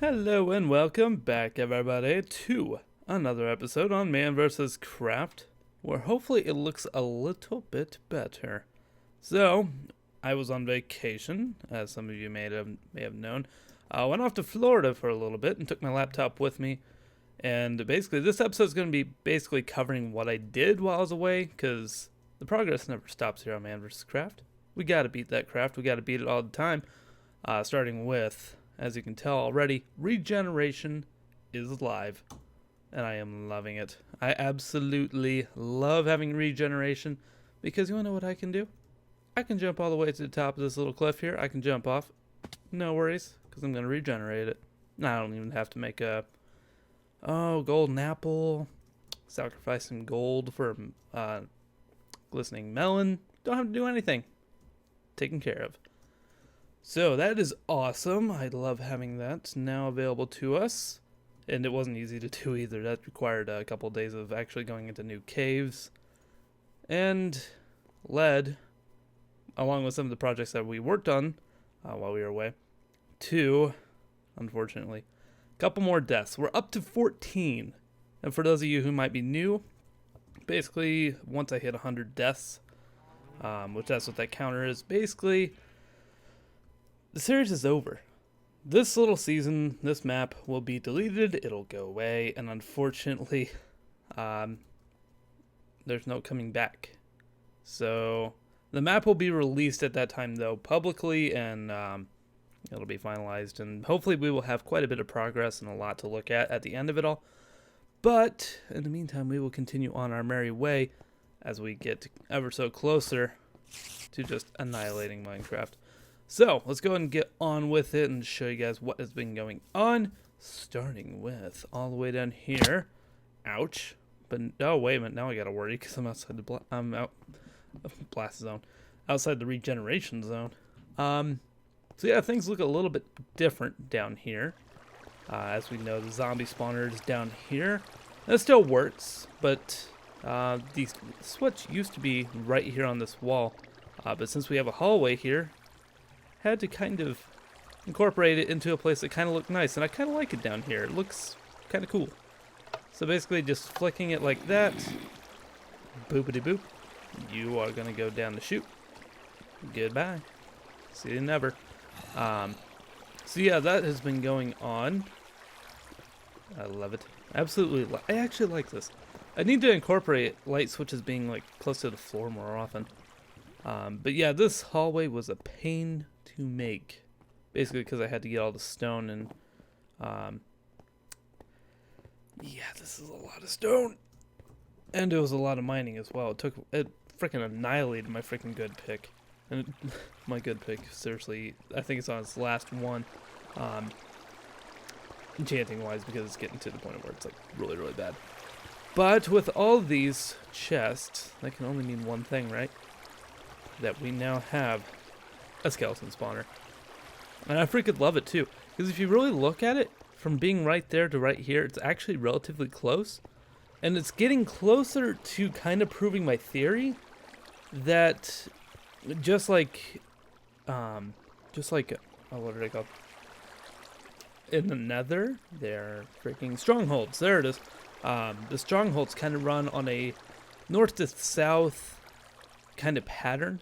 Hello and welcome back, everybody, to another episode on Man vs. Craft, where hopefully it looks a little bit better. So, I was on vacation, as some of you may have known. I went off to Florida for a little bit and took my laptop with me. And basically, this episode is going to be basically covering what I did while I was away, because the progress never stops here on Man vs. Craft. We got to beat that craft. We got to beat it all the time, starting with, as you can tell already, regeneration is live, and I am loving it. I absolutely love having regeneration, because you want to know what I can do? I can jump all the way to the top of this little cliff here. I can jump off. No worries, because I'm going to regenerate it. I don't even have to make a, golden apple. Sacrifice some gold for glistening melon. Don't have to do anything. Taken care of. So that is awesome. I love having that now available to us. And it wasn't easy to do either. That required a couple of days of actually going into new caves. And led, along with some of the projects that we worked on while we were away, to, unfortunately, a couple more deaths. We're up to 14. And for those of you who might be new, basically, once I hit 100 deaths, which that's what that counter is, basically, the series is over. This little season, this map will be deleted, it'll go away, and unfortunately, there's no coming back. So, the map will be released at that time, though, publicly, and it'll be finalized, and hopefully we will have quite a bit of progress and a lot to look at the end of it all. But, in the meantime, we will continue on our merry way as we get ever so closer to just annihilating Minecraft. So, let's go ahead and get on with it and show you guys what has been going on. Starting with all the way down here. Ouch. But, oh, wait a minute. Now I gotta worry because I'm outside the blast zone. Outside the regeneration zone. So yeah, things look a little bit different down here. As we know, the zombie spawner is down here. That still works, but the switch used to be right here on this wall. But since we have a hallway here, had to kind of incorporate it into a place that kind of looked nice, and I kind of like it down here. It looks kind of cool. So basically just flicking it like that, boopity boop, you are going to go down the chute. Goodbye. See you never. So yeah, that has been going on. I love it. Absolutely. I actually like this. I need to incorporate light switches being like close to the floor more often. But yeah, this hallway was a pain to make, basically because I had to get all the stone, and yeah, this is a lot of stone, and it was a lot of mining as well. It freaking annihilated my freaking good pick, and my good pick, seriously, I think it's on its last one, enchanting wise, because it's getting to the point where it's like really, really bad. But with all these chests, that can only mean one thing, right? That we now have a skeleton spawner. And I freaking love it too, because if you really look at it, from being right there to right here, it's actually relatively close. And it's getting closer to kind of proving my theory that just like, oh, what did I call it? In the nether, they're freaking strongholds. There it is. The strongholds kind of run on a north to south kind of pattern.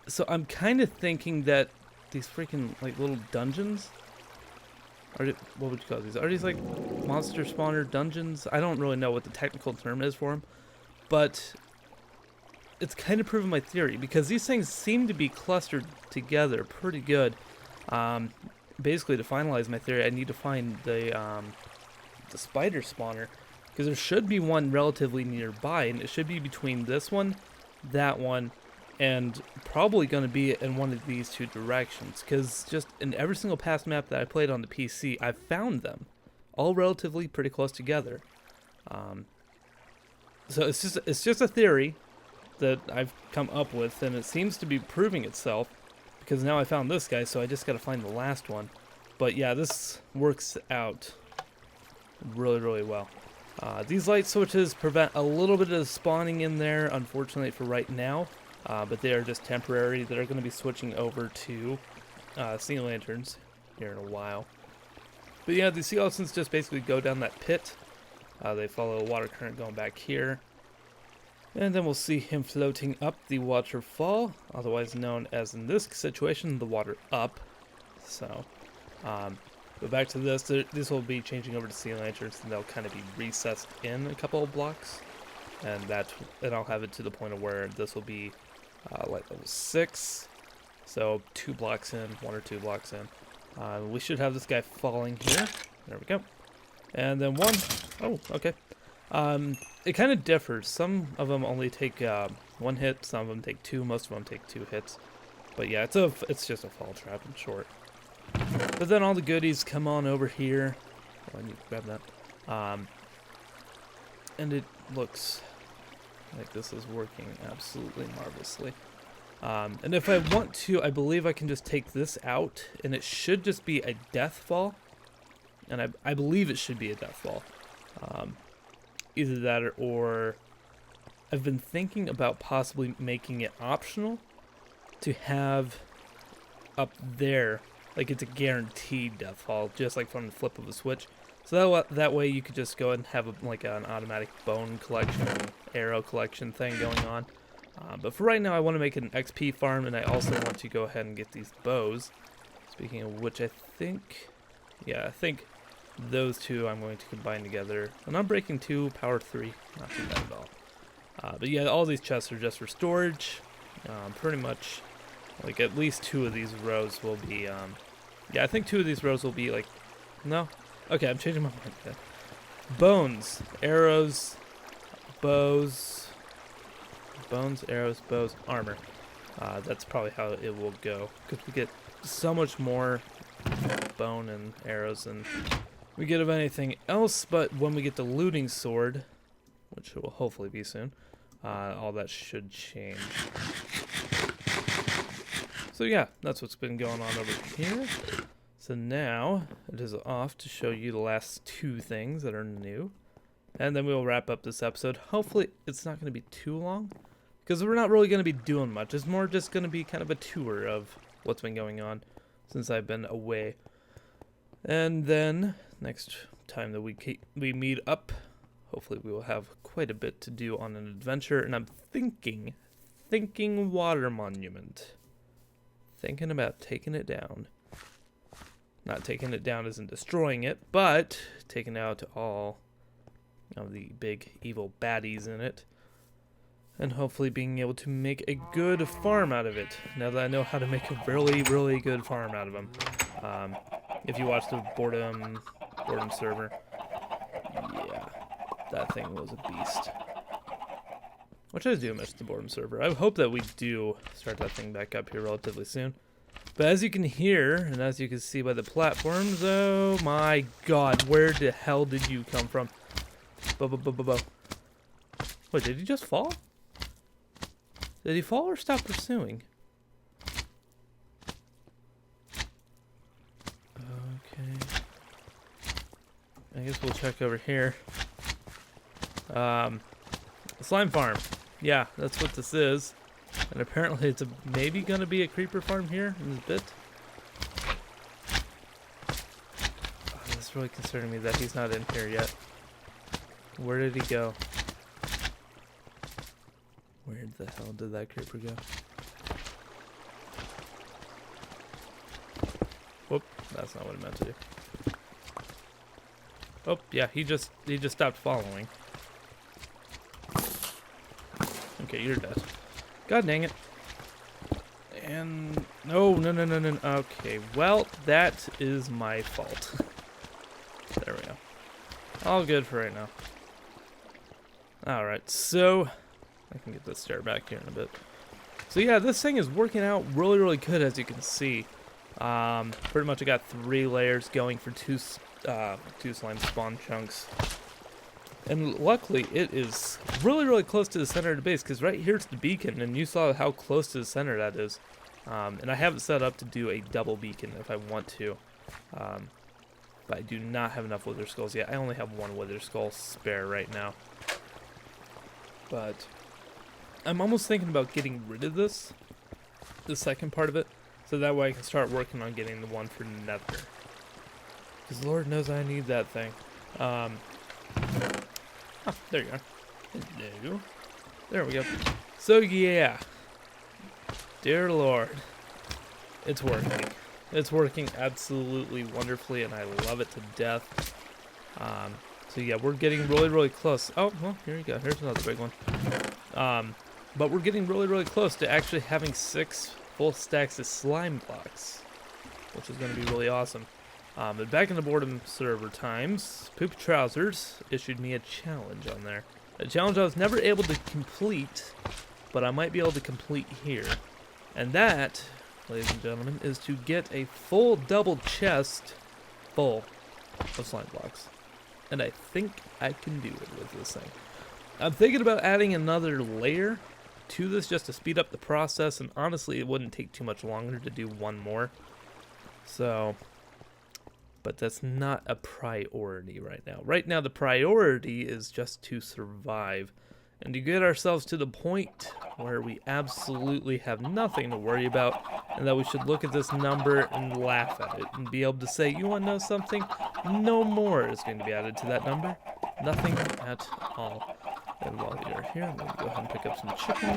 So I'm kind of thinking that these freaking like little dungeons are, what would you call these? Are these like monster spawner dungeons? I don't really know what the technical term is for them, but it's kind of proving my theory because these things seem to be clustered together pretty good. Basically, to finalize my theory, I need to find the spider spawner, because there should be one relatively nearby, and it should be between this one, that one, and probably going to be in one of these two directions, because just in every single past map that I played on the PC, I've found them all relatively pretty close together. So it's just a theory that I've come up with, and it seems to be proving itself, because now I found this guy, so I just got to find the last one. But yeah, this works out really, really well. These light switches prevent a little bit of spawning in there, unfortunately for right now, but they are just temporary. They're going to be switching over to sea lanterns here in a while. But yeah, the sea elephants just basically go down that pit. They follow a water current going back here. And then we'll see him floating up the waterfall, otherwise known as, in this situation, the water up. So, but back to this. This will be changing over to sea lanterns, and they'll kind of be recessed in a couple of blocks. And I'll have it to the point of where this will be like level 6. So 2 blocks in, 1 or 2 blocks in. We should have this guy falling here. There we go. And then 1. Oh, okay. It kind of differs. Some of them only take 1 hit. Some of them take 2. Most of them take 2 hits. But yeah, it's just a fall trap in short. But then all the goodies come on over here. Oh, I need to grab that. And it looks like this is working absolutely marvelously. And if I want to, I believe I can just take this out, and it should just be a death fall. And I believe it should be a death fall. Either that or I've been thinking about possibly making it optional to have up there, like it's a guaranteed death fall, just like from the flip of a switch. So that way you could just go ahead and have like an automatic bone collection, arrow collection thing going on. But for right now, I want to make an XP farm, and I also want to go ahead and get these bows. Speaking of which, I think those two I'm going to combine together. And I'm breaking 2, power 3, not too bad at all. But yeah, all these chests are just for storage. Pretty much, like at least 2 of these rows will be, yeah, I think 2 of these rows will be like, no? Okay, I'm changing my mind then. Bones, arrows, bows, arrows, bows, armor. That's probably how it will go, because we get so much more bone and arrows than we get of anything else. But when we get the looting sword, which will hopefully be soon, all that should change. So yeah, that's what's been going on over here. So now it is off to show you the last 2 things that are new, and then we'll wrap up this episode. Hopefully it's not going to be too long, because we're not really going to be doing much. It's more just going to be kind of a tour of what's been going on since I've been away. And then next time that we meet up, hopefully we will have quite a bit to do on an adventure. And I'm thinking water monument. Thinking about taking it down. Not taking it down as in destroying it, but taking out all of the big evil baddies in it. And hopefully being able to make a good farm out of it. Now that I know how to make a really, really good farm out of them. If you watch the boredom server, yeah, that thing was a beast. Which I do miss the boredom server. I hope that we do start that thing back up here relatively soon. But as you can hear, and as you can see by the platforms, oh my god, where the hell did you come from? Wait, did he just fall? Did he fall or stop pursuing? Okay. I guess we'll check over here. Slime farm. Yeah, that's what this is. And apparently it's maybe going to be a creeper farm here in this bit. Oh, that's really concerning me that he's not in here yet. Where did he go? Where the hell did that creeper go? Whoop, that's not what I meant to do. Oh, yeah, he just stopped following. Okay, you're dead. God dang it. And no. Okay, well, that is my fault. There we go. All good for right now. Alright, so I can get this stair back here in a bit. So yeah, this thing is working out really, really good, as you can see. Pretty much I got 3 layers going for 2 slime spawn chunks. And luckily, it is really, really close to the center of the base, because right here's the beacon, and you saw how close to the center that is. And I have it set up to do a double beacon if I want to. But I do not have enough wither skulls yet. I only have 1 wither skull spare right now. But I'm almost thinking about getting rid of this, the second part of it, so that way I can start working on getting the one for nether. Because Lord knows I need that thing. Oh, there you are. Hello. There we go. So yeah. Dear Lord. It's working. It's working absolutely wonderfully, and I love it to death. So yeah, we're getting really, really close. Oh, well, here you go. Here's another big one. But we're getting really, really close to actually having 6 full stacks of slime blocks, which is going to be really awesome. But back in the boredom server times, Poop Trousers issued me a challenge on there. A challenge I was never able to complete, but I might be able to complete here. And that, ladies and gentlemen, is to get a full double chest full of slime blocks. And I think I can do it with this thing. I'm thinking about adding another layer to this just to speed up the process, and honestly it wouldn't take too much longer to do one more. So, but that's not a priority right now. Right now the priority is just to survive and to get ourselves to the point where we absolutely have nothing to worry about, and that we should look at this number and laugh at it and be able to say, you want to know something? No more is going to be added to that number. Nothing at all. And while you're here, I'm going to go ahead and pick up some chicken.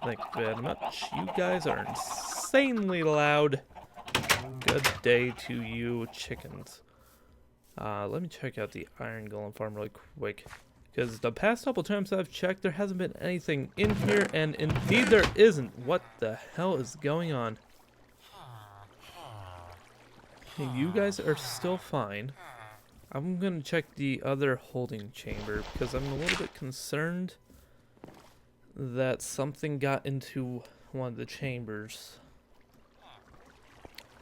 Thank you very much. You guys are insanely loud. Good day to you, chickens. Let me check out the iron golem farm really quick, because the past couple times I've checked, there hasn't been anything in here, and indeed there isn't. What the hell is going on? Okay, you guys are still fine. I'm gonna check the other holding chamber, because I'm a little bit concerned that something got into one of the chambers.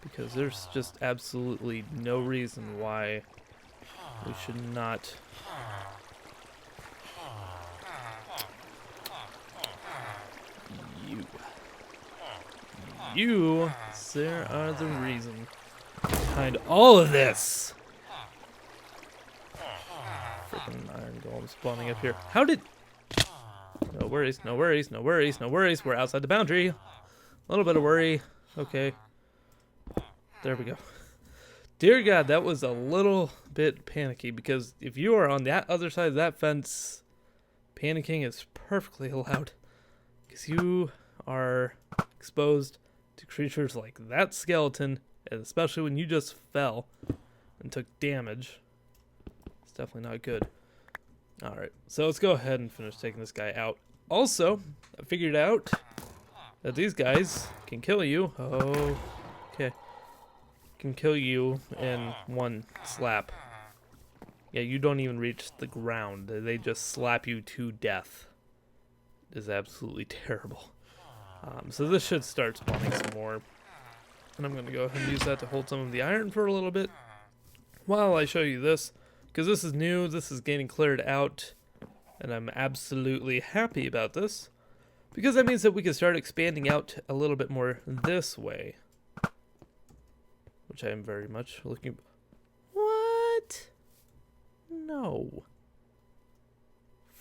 Because there's just absolutely no reason why we should not. You, there are the reason behind all of this. Freaking iron golem spawning up here. How did? No worries, no worries, no worries, no worries. We're outside the boundary. A little bit of worry. Okay. There we go. Dear God, that was a little bit panicky, because if you are on that other side of that fence, panicking is perfectly allowed. Because you are exposed to creatures like that skeleton, and especially when you just fell and took damage. It's definitely not good. Alright, so let's go ahead and finish taking this guy out. Also, I figured out that these guys can kill you. Oh, okay. Can kill you in one slap. Yeah, you don't even reach the ground. They just slap you to death. It is absolutely terrible. So this should start spawning some more. And I'm going to go ahead and use that to hold some of the iron for a little bit while I show you this. Because this is new, this is getting cleared out, and I'm absolutely happy about this. Because that means that we can start expanding out a little bit more this way. Which I am very much looking. What? No.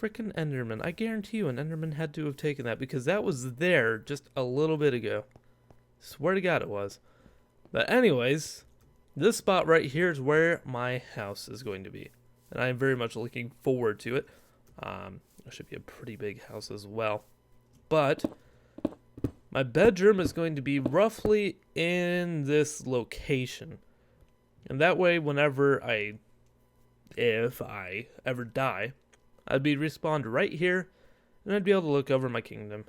Frickin' Enderman. I guarantee you an Enderman had to have taken that, because that was there just a little bit ago. Swear to God it was. But anyways, this spot right here is where my house is going to be. And I am very much looking forward to it. It should be a pretty big house as well. But my bedroom is going to be roughly in this location. And that way, whenever if I ever die, I'd be respawned right here, and I'd be able to look over my kingdom.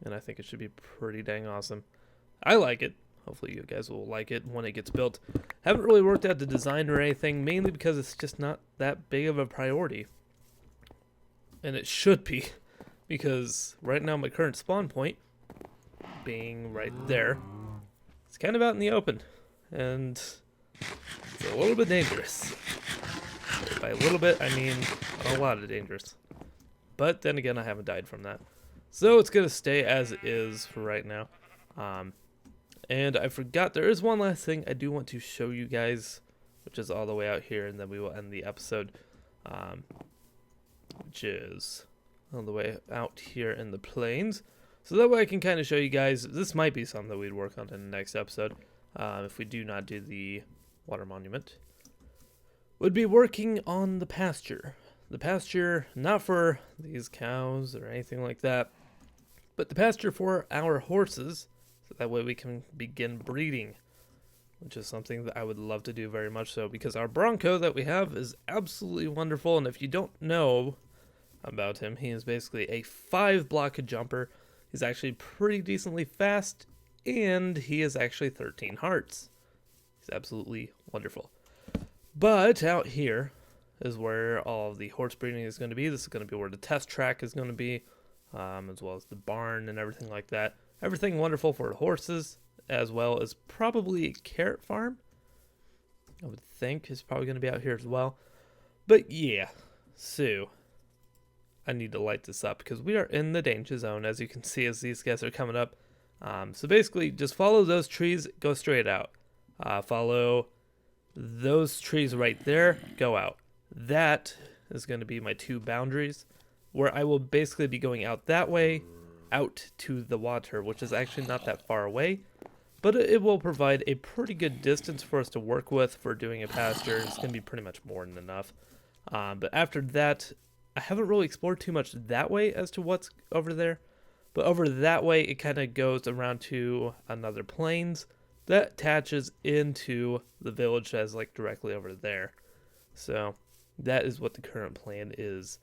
And I think it should be pretty dang awesome. I like it. Hopefully you guys will like it when it gets built. Haven't really worked out the design or anything, mainly because it's just not that big of a priority. And it should be, because right now my current spawn point, being right there, it's kind of out in the open. And it's a little bit dangerous. By a little bit, I mean a lot of dangerous. But then again, I haven't died from that. So it's going to stay as is for right now. And I forgot, there is one last thing I do want to show you guys, which is all the way out here, and then we will end the episode. Which is all the way out here in the plains. So that way I can kind of show you guys, this might be something that we'd work on in the next episode. If we do not do the water monument, would be working on the pasture. The pasture, not for these cows or anything like that, but the pasture for our horses, so that way we can begin breeding, which is something that I would love to do very much so, because our Bronco that we have is absolutely wonderful, and if you don't know about him, he is basically a 5-block jumper. He's actually pretty decently fast, and he is actually 13 hearts. He's absolutely wonderful. But out here is where all of the horse breeding is going to be. This is going to be where the test track is going to be, as well as the barn and everything like that. Everything wonderful for the horses, as well as probably a carrot farm. I would think is probably going to be out here as well. But yeah, so I need to light this up because we are in the danger zone, as you can see as these guys are coming up. So basically, just follow those trees, go straight out. Follow those trees right there, go out. That is going to be my 2 boundaries, where I will basically be going out that way, out to the water, which is actually not that far away, but it will provide a pretty good distance for us to work with for doing a pasture. It's going to be pretty much more than enough. But after that, I haven't really explored too much that way as to what's over there, but over that way it kind of goes around to another plains that attaches into the village that's like directly over there. So that is what the current plan is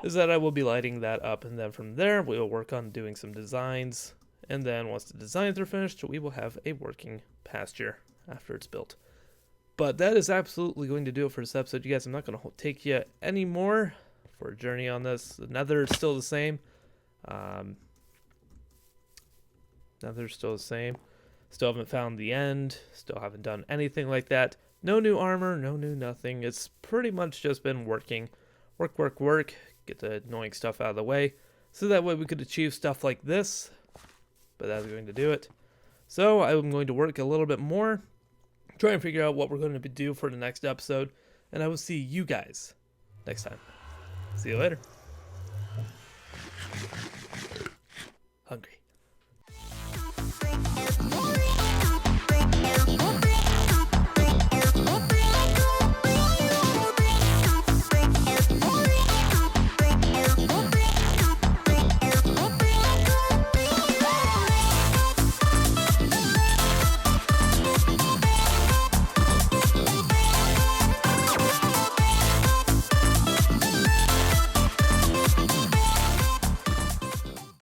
that I will be lighting that up, and then from there we will work on doing some designs, and then once the designs are finished we will have a working pasture after it's built. But that is absolutely going to do it for this episode, you guys. I'm not going to take you anymore for a journey on this. The nether is still the same. Nether's still the same. Still haven't found the end. Still haven't done anything like that. No new armor, no new nothing. It's pretty much just been working. Work. Get the annoying stuff out of the way. So that way we could achieve stuff like this. But that's going to do it. So I'm going to work a little bit more. Try and figure out what we're going to do for the next episode. And I will see you guys next time. See you later. Hungry.